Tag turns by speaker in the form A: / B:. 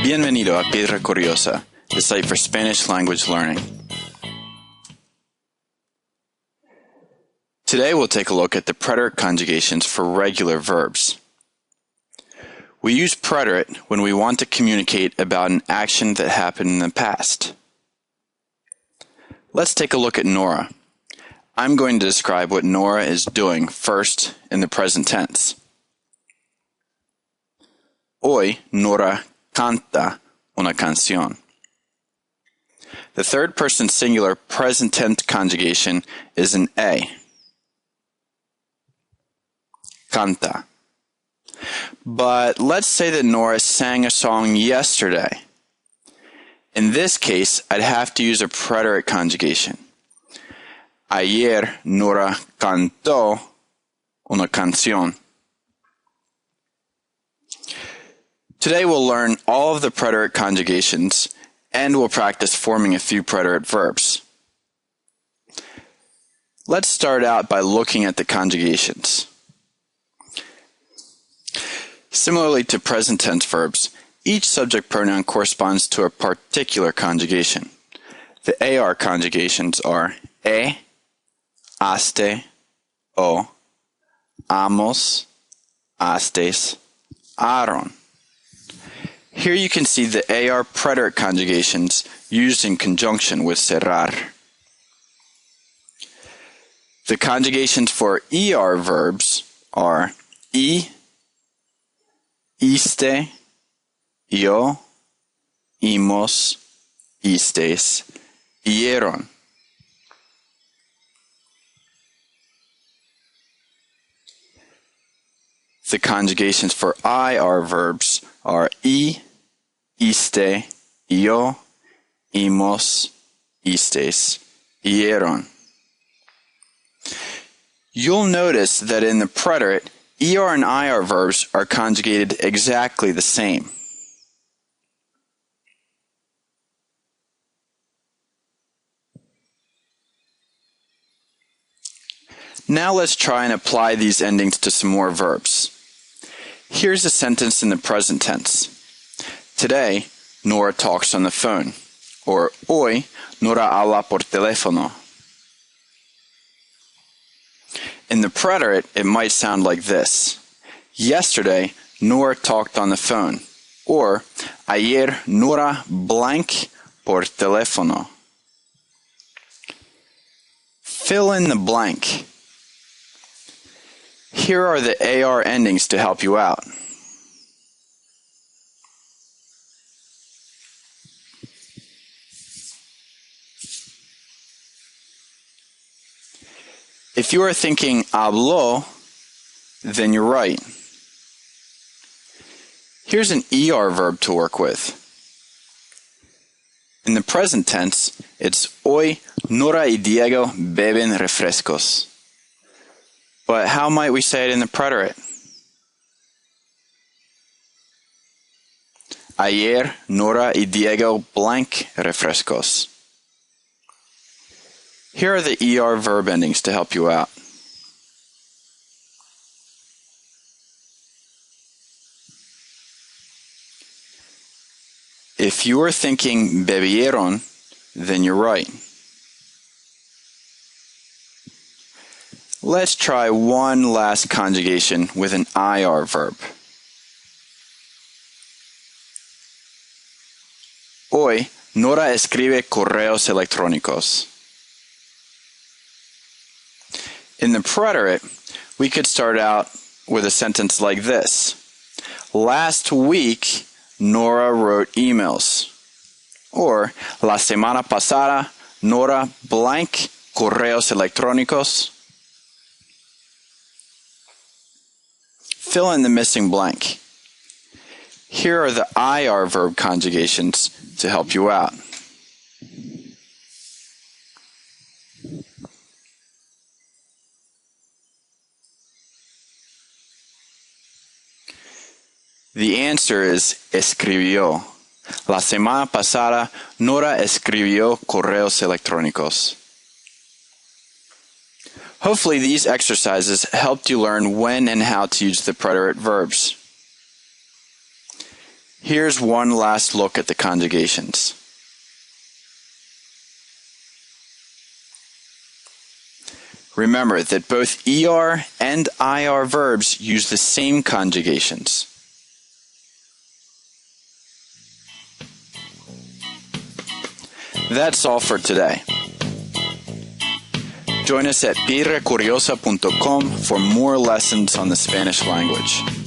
A: Bienvenido a Piedra Curiosa, the site for Spanish language learning. Today we'll take a look at the preterite conjugations for regular verbs. We use preterite when we want to communicate about an action that happened in the past. Let's take a look at Nora. I'm going to describe what Nora is doing first in the present tense. Hoy Nora canta una canción. The third person singular present tense conjugation is an A. Canta. But let's say that Nora sang a song yesterday. In this case, I'd have to use a preterite conjugation. Ayer Nora cantó una canción. Today we'll learn all of the preterite conjugations and we'll practice forming a few preterite verbs. Let's start out by looking at the conjugations. Similarly to present tense verbs, each subject pronoun corresponds to a particular conjugation. The AR conjugations are haste, o, amos, hastes, aron. Here you can see the AR preterite conjugations used in conjunction with cerrar. The conjugations for ER verbs are iste, yo, imos, istes, ieron. The conjugations for IR verbs are iste, yo, imos, istes, ieron. You'll notice that in the preterite, ER and IR verbs are conjugated exactly the same. Now let's try and apply these endings to some more verbs. Here's a sentence in the present tense. Today, Nora talks on the phone. Or, hoy, Nora habla por teléfono. In the preterite, it might sound like this. Yesterday, Nora talked on the phone. Or, ayer, Nora blank por teléfono. Fill in the blank. Here are the AR endings to help you out. If you are thinking habló, then you're right. Here's an ER verb to work with. In the present tense, it's hoy Nora y Diego beben refrescos. But how might we say it in the preterite? Ayer Nora y Diego blank refrescos. Here are the ER verb endings to help you out. If you are thinking bebieron, then you're right. Let's try one last conjugation with an IR verb. Hoy, Nora escribe correos electrónicos. In the preterite, we could start out with a sentence like this. Last week, Nora wrote emails. Or, la semana pasada, Nora blank correos electrónicos. Fill in the missing blank. Here are the IR verb conjugations to help you out. The answer is escribió. La semana pasada, Nora escribió correos electrónicos. Hopefully these exercises helped you learn when and how to use the preterite verbs. Here's one last look at the conjugations. Remember that both ER and IR verbs use the same conjugations. That's all for today. Join us at piedrecuriosa.com for more lessons on the Spanish language.